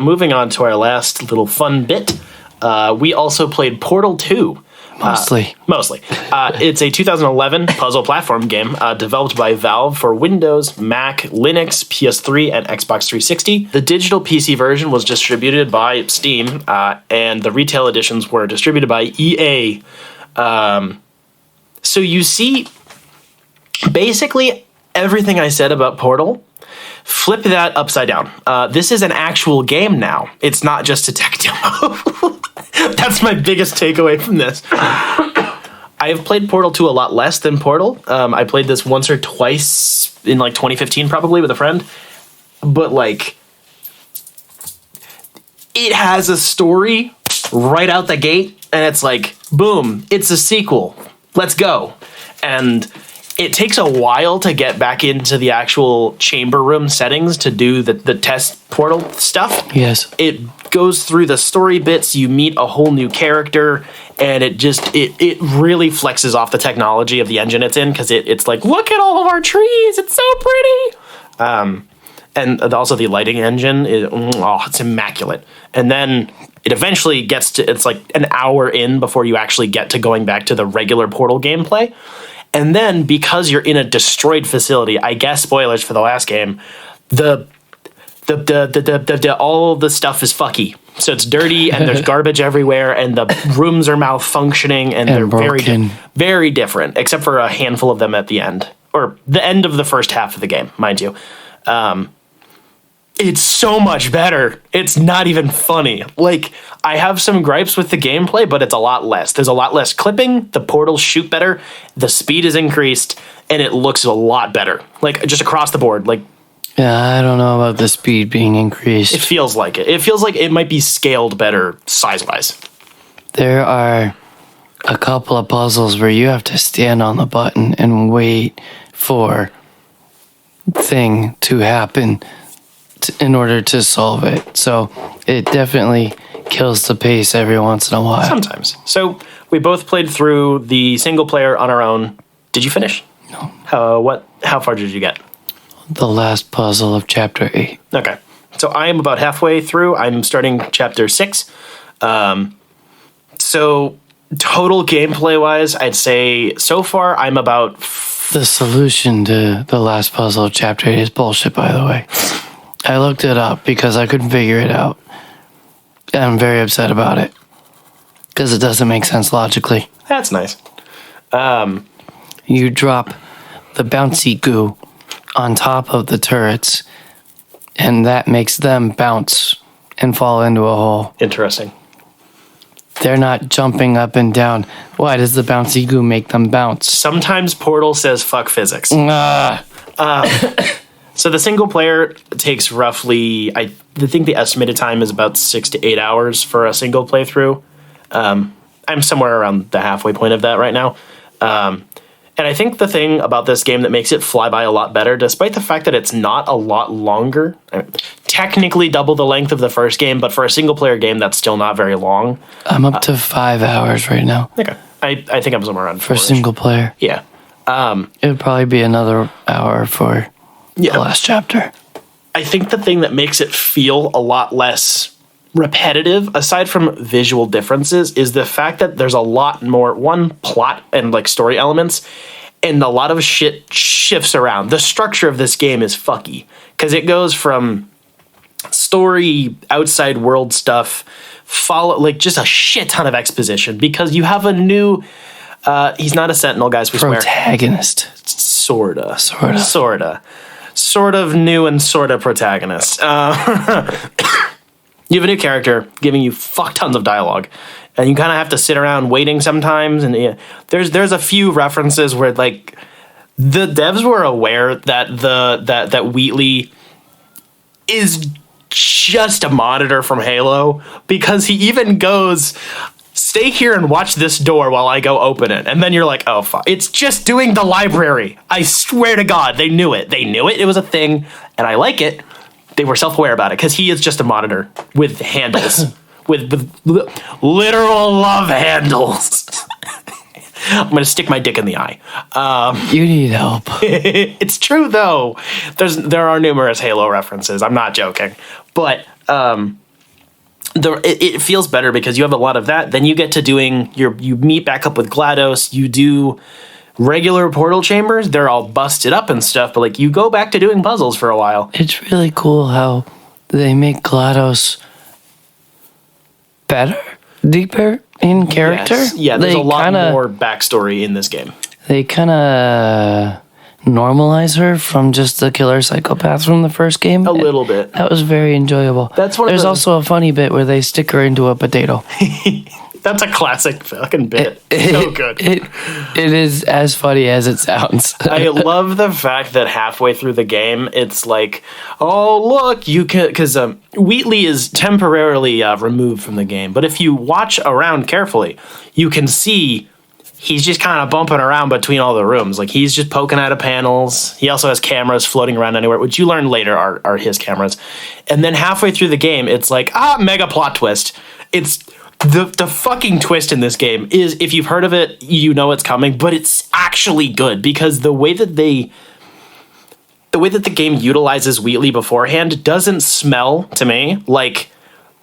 Moving on to our last little fun bit. We also played Portal 2. Mostly. It's a 2011 puzzle platform game developed by Valve for Windows, Mac, Linux, PS3, and Xbox 360. The digital PC version was distributed by Steam, and the retail editions were distributed by EA. So you see, basically everything I said about Portal, flip that upside down. This is an actual game now. It's not just a tech demo. That's my biggest takeaway from this. I have played Portal 2 a lot less than Portal. I played this once or twice in like 2015 probably with a friend. But like, it has a story right out the gate, and it's like, boom, it's a sequel. Let's go. And it takes a while to get back into the actual chamber room settings to do the test Portal stuff. Yes. It goes through the story bits, you meet a whole new character, and it really flexes off the technology of the engine it's in, because it's like, look at all of our trees, it's so pretty. And also the lighting engine, it's immaculate. And then it eventually gets to, it's like an hour in before you actually get to going back to the regular Portal gameplay. And then, because you're in a destroyed facility, I guess spoilers for the last game, all the stuff is fucky. So it's dirty, and there's garbage everywhere, and the rooms are malfunctioning, and they're broken. very different, except for a handful of them at the end, or the end of the first half of the game, mind you. It's so much better. It's not even funny. Like, I have some gripes with the gameplay, but it's a lot less. There's a lot less clipping. The portals shoot better. The speed is increased, and it looks a lot better. Like, just across the board. Like, yeah, I don't know about the speed being increased. it feels like it. It feels like it might be scaled better size-wise. There are a couple of puzzles where you have to stand on the button and wait for thing to happen in order to solve it. So it definitely kills the pace every once in a while. Sometimes. So we both played through the single player on our own. Did you finish? No. How far did you get? The last puzzle of chapter 8. Okay. So I am about halfway through. I'm starting chapter 6. So total gameplay wise, I'd say so far I'm about... The solution to the last puzzle of chapter 8 is bullshit, by the way. I looked it up because I couldn't figure it out. And I'm very upset about it. Because it doesn't make sense logically. That's nice. You drop the bouncy goo on top of the turrets, and that makes them bounce and fall into a hole. Interesting. They're not jumping up and down. Why does the bouncy goo make them bounce? Sometimes Portal says fuck physics. So the single player takes roughly, I think the estimated time is about 6 to 8 hours for a single playthrough. I'm somewhere around the halfway point of that right now. And I think the thing about this game that makes it fly by a lot better, despite the fact that it's not a lot longer, technically double the length of the first game, but for a single player game, that's still not very long. I'm up to 5 hours right now. Okay. I think I'm somewhere around for single player. Yeah. It would probably be another hour for the last chapter. I think the thing that makes it feel a lot less repetitive, aside from visual differences, is the fact that there's a lot more, one, plot and like story elements, and a lot of shit shifts around. The structure of this game is fucky, because it goes from story, outside world stuff, like just a shit ton of exposition, because you have a new, he's not a sentinel, guys, we swear. Protagonist. Sorta. Sort of new and sort of protagonist. You have a new character giving you fuck tons of dialogue, and you kind of have to sit around waiting sometimes. And there's a few references where like the devs were aware that that Wheatley is just a monitor from Halo, because he even goes, "Stay here and watch this door while I go open it." And then you're like, oh, fuck. It's just doing the library. I swear to God, they knew it. It was a thing, and I like it. They were self-aware about it, because he is just a monitor with handles, with literal love handles. I'm gonna stick my dick in the eye. You need help. It's true though. There are numerous Halo references. I'm not joking, but it feels better because you have a lot of that. Then you get to you meet back up with GLaDOS. You do regular portal chambers. They're all busted up and stuff, but like you go back to doing puzzles for a while. It's really cool how they make GLaDOS better, deeper in character. Yes. Yeah, there's a lot more backstory in this game. They kind of normalize her from just the killer psychopath from the first game. A little bit. That was very enjoyable. There's also a funny bit where they stick her into a potato. That's a classic fucking bit. So good. It is as funny as it sounds. I love the fact that halfway through the game, it's like, oh, look, you can... Because Wheatley is temporarily removed from the game. But if you watch around carefully, you can see he's just kind of bumping around between all the rooms. Like, he's just poking out of panels. He also has cameras floating around anywhere, which you learn later are his cameras. And then halfway through the game, it's like, mega plot twist. It's... The fucking twist in this game is, if you've heard of it, you know it's coming, but it's actually good because the way that the game utilizes Wheatley beforehand doesn't smell to me like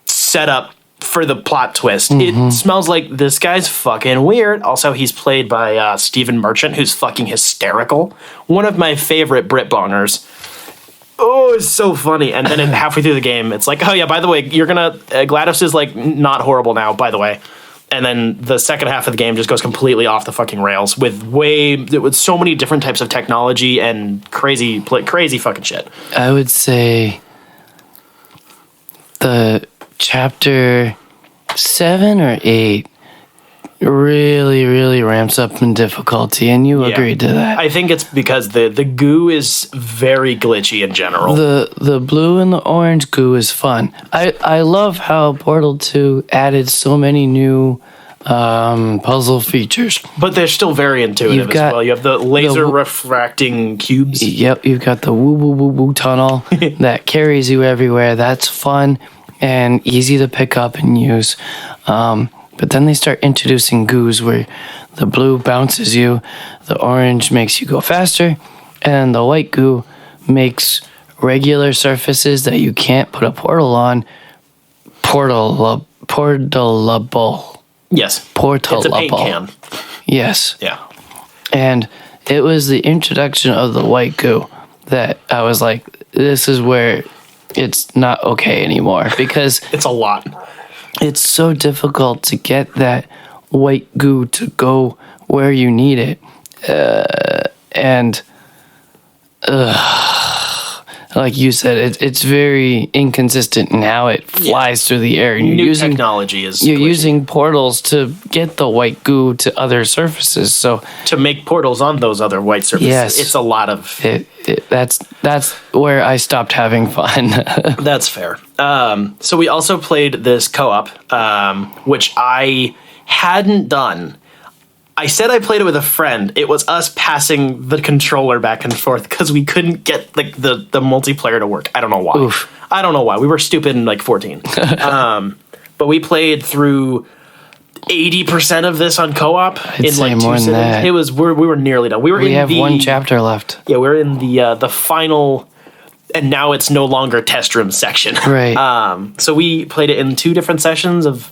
setup for the plot twist. It smells like this guy's fucking weird. Also, he's played by Stephen Merchant, who's fucking hysterical. One of my favorite Brit bongers. Oh, it's so funny. And then halfway through the game, it's like, oh yeah, by the way, GLaDOS is like not horrible now, by the way. And then the second half of the game just goes completely off the fucking rails with so many different types of technology and crazy fucking shit. I would say the chapter 7 or 8 really, really ramps up in difficulty, and you agreed to that. I think it's because the goo is very glitchy in general. The blue and the orange goo is fun. I love how Portal 2 added so many new puzzle features. But they're still very intuitive as well. You have the laser refracting cubes. Yep, you've got the woo tunnel that carries you everywhere. That's fun and easy to pick up and use. But then they start introducing goos where the blue bounces you, the orange makes you go faster, and the white goo makes regular surfaces that you can't put a portal on portalable. Yes. Portalable. It's a paint can. Yes. Yeah. And it was the introduction of the white goo that I was like, this is where it's not okay anymore because it's a lot. It's so difficult to get that white goo to go where you need it. Like you said, it's very inconsistent in how it flies through the air. And New technology is You're using portals to get the white goo to other surfaces. So to make portals on those other white surfaces, yes, it's a lot of... That's where I stopped having fun. That's fair. So we also played this co-op, which I hadn't done. I said I played it with a friend. It was us passing the controller back and forth because we couldn't get the multiplayer to work. I don't know why. Oof. I don't know why. We were stupid and like 14. But we played through 80% of this on co-op in like 2 sittings. It was we were nearly done. We have one chapter left. Yeah, we're in the final, and now it's no longer test room section. Right. So we played it in 2 different sessions of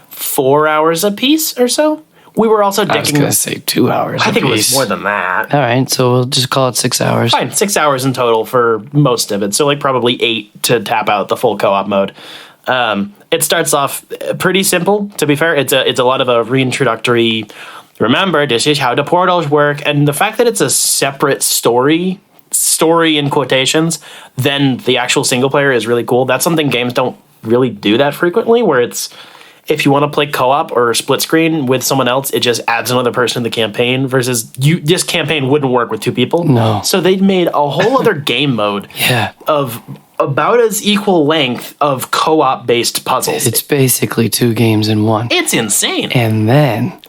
4 hours apiece or so. We were also decking... I was going to say 2 hours I think it was more than that. All right, so we'll just call it 6 hours. Fine, 6 hours in total for most of it. So like probably 8 to tap out the full co-op mode. It starts off pretty simple, to be fair. It's a lot of a reintroductory, remember, this is how the portals work. And the fact that it's a separate story in quotations, than the actual single player is really cool. That's something games don't really do that frequently, where it's... If you want to play co-op or split screen with someone else, it just adds another person in the campaign versus this campaign wouldn't work with 2 people. No. So they made a whole other game mode of about as equal length of co-op based puzzles. It's basically 2 games in one. It's insane. And then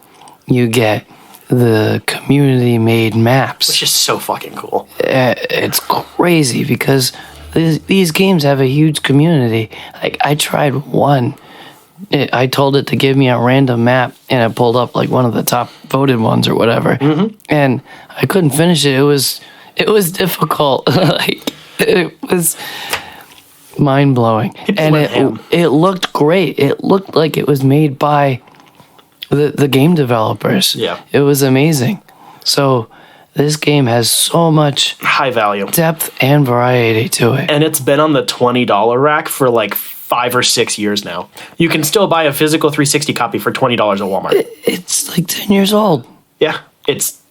you get the community made maps. Which is so fucking cool. It's crazy because these games have a huge community. Like I tried one I told it to give me a random map, and it pulled up like one of the top voted ones or whatever. And I couldn't finish it. It was difficult. Like, it was mind blowing, and it looked great. It looked like it was made by the game developers. Yeah, it was amazing. So this game has so much high value, depth, and variety to it, and it's been on the $20 rack for like 5 or 6 years now. You can still buy a physical 360 copy for $20 at Walmart. It's like 10 years old. Yeah, it's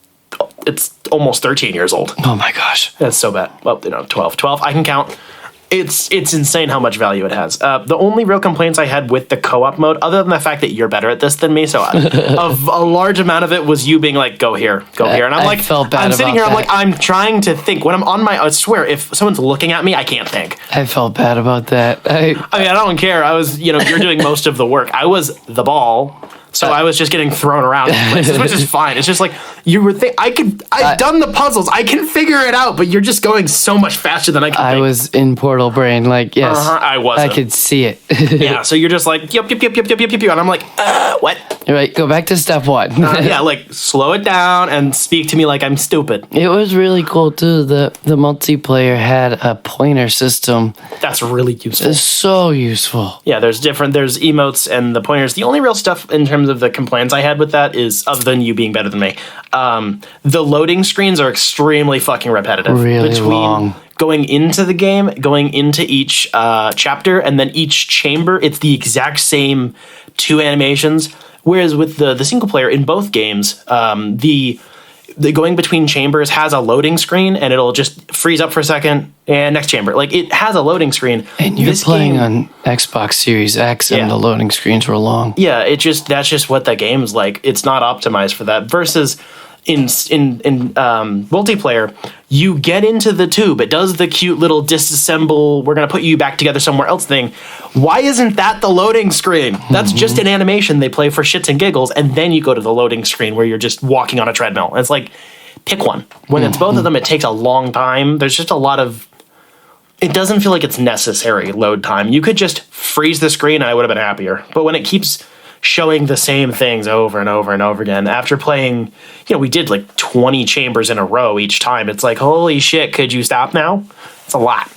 almost 13 years old. Oh my gosh, that's so bad. Well, 12. I can count. It's insane how much value it has. The only real complaints I had with the co-op mode, other than the fact that you're better at this than me, so a large amount of it was you being like, go here, and I'm like, felt bad I'm sitting about here, that. I'm trying to think. When I'm on I swear, if someone's looking at me, I can't think. I felt bad about that. I mean, I don't care. I was, you're doing most of the work. I was the ball. So I was just getting thrown around in places, which is fine. It's just like you were I've done the puzzles. I can figure it out, but you're just going so much faster than I can. I was in Portal Brain, like, yes. I wasn't. I could see it. Yeah, so you're just like, yep, and I'm like, what? You're right, go back to step one. Yeah, like, slow it down and speak to me like I'm stupid. It was really cool, too. The multiplayer had a pointer system. That's really useful. It's so useful. Yeah, there's emotes and the pointers. The only real stuff in terms of the complaints I had with that is, other than you being better than me, the loading screens are extremely fucking repetitive. Really long. Going into the game, going into each chapter, and then each chamber, it's the exact same 2 animations. Whereas with the single player in both games, the going between chambers has a loading screen, and it'll just freeze up for a second, and next chamber. Like, it has a loading screen. And you're playing on Xbox Series X, and the loading screens were long. Yeah, that's just what the game's like. It's not optimized for that. Versus in multiplayer, you get into the tube. It does the cute little disassemble, we're going to put you back together somewhere else thing. Why isn't that the loading screen? That's just an animation they play for shits and giggles, and then you go to the loading screen where you're just walking on a treadmill. And it's like, pick one. When it's both of them, it takes a long time. There's just a lot of... It doesn't feel like it's necessary load time. You could just freeze the screen and I would have been happier. But when it keeps showing the same things over and over and over again, after playing, we did like 20 chambers in a row each time. It's like, holy shit, could you stop now? It's a lot.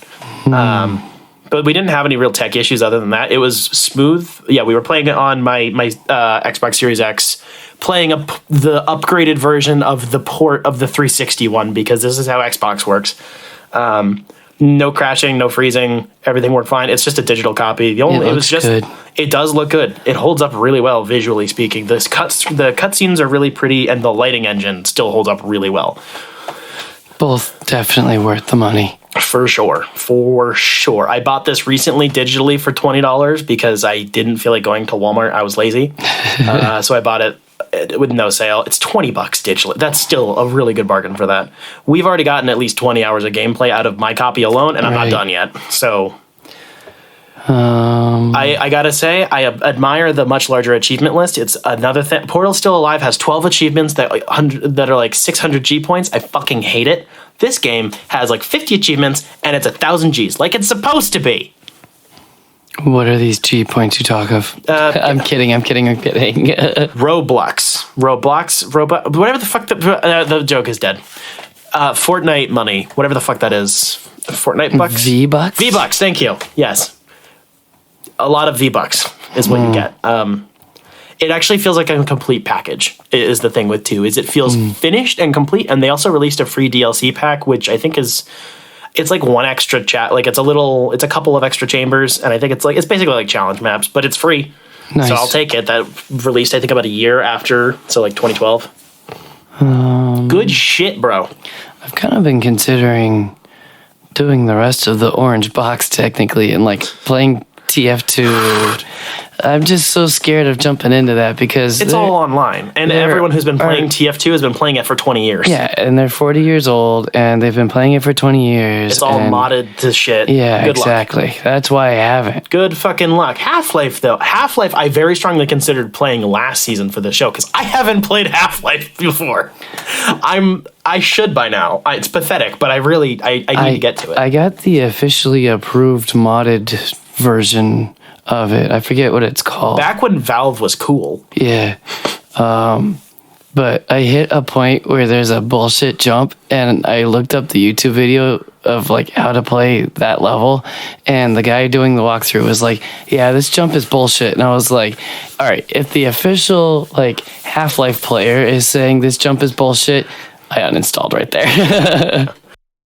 But we didn't have any real tech issues other than that. It was smooth. Yeah, we were playing it on my Xbox Series X, playing the upgraded version of the port of the 360 one, because this is how Xbox works. No crashing, no freezing. Everything worked fine. It's just a digital copy. Good. It does look good. It holds up really well visually speaking. The cutscenes are really pretty, and the lighting engine still holds up really well. Both definitely worth the money. For sure. I bought this recently digitally for $20 because I didn't feel like going to Walmart. I was lazy. So I bought it with no sale. It's $20 digitally. That's still a really good bargain for that. We've already gotten at least 20 hours of gameplay out of my copy alone, and I'm not done yet. So I gotta say, I admire the much larger achievement list. It's another thing. Portal Still Alive has 12 achievements that are like 600 G points. I fucking hate it. This game has like 50 achievements, and it's 1,000 Gs, like it's supposed to be. What are these G points you talk of? I'm kidding. Roblox, whatever the fuck, the joke is dead. Fortnite money, whatever the fuck that is. Fortnite bucks? V-Bucks? V-Bucks, thank you. Yes. A lot of V-Bucks is what you get. It actually feels like a complete package, is the thing with 2, is it feels finished and complete, and they also released a free DLC pack, which I think is... It's like one extra chat, like it's a couple of extra chambers, and I think it's basically like challenge maps, but it's free. Nice. So I'll take it. That released, I think, about a year after, so like 2012. Good shit, bro. I've kind of been considering doing the rest of the orange box technically and like playing TF2. I'm just so scared of jumping into that because it's all online, and everyone who's been playing TF2 has been playing it for 20 years. Yeah, and they're 40 years old, and they've been playing it for 20 years. It's all modded to shit. Yeah, Good exactly. Luck. That's why I haven't. Good fucking luck. Half-Life, though. Half-Life, I very strongly considered playing last season for the show, because I haven't played Half-Life before. I should by now. It's pathetic, but I need to get to it. I got the officially approved modded version of it. I forget what it's called. Back when Valve was cool. Yeah. But I hit a point where there's a bullshit jump, and I looked up the YouTube video of like how to play that level, and the guy doing the walkthrough was like, yeah, this jump is bullshit. And I was like, all right, if the official like Half-Life player is saying this jump is bullshit, I uninstalled right there.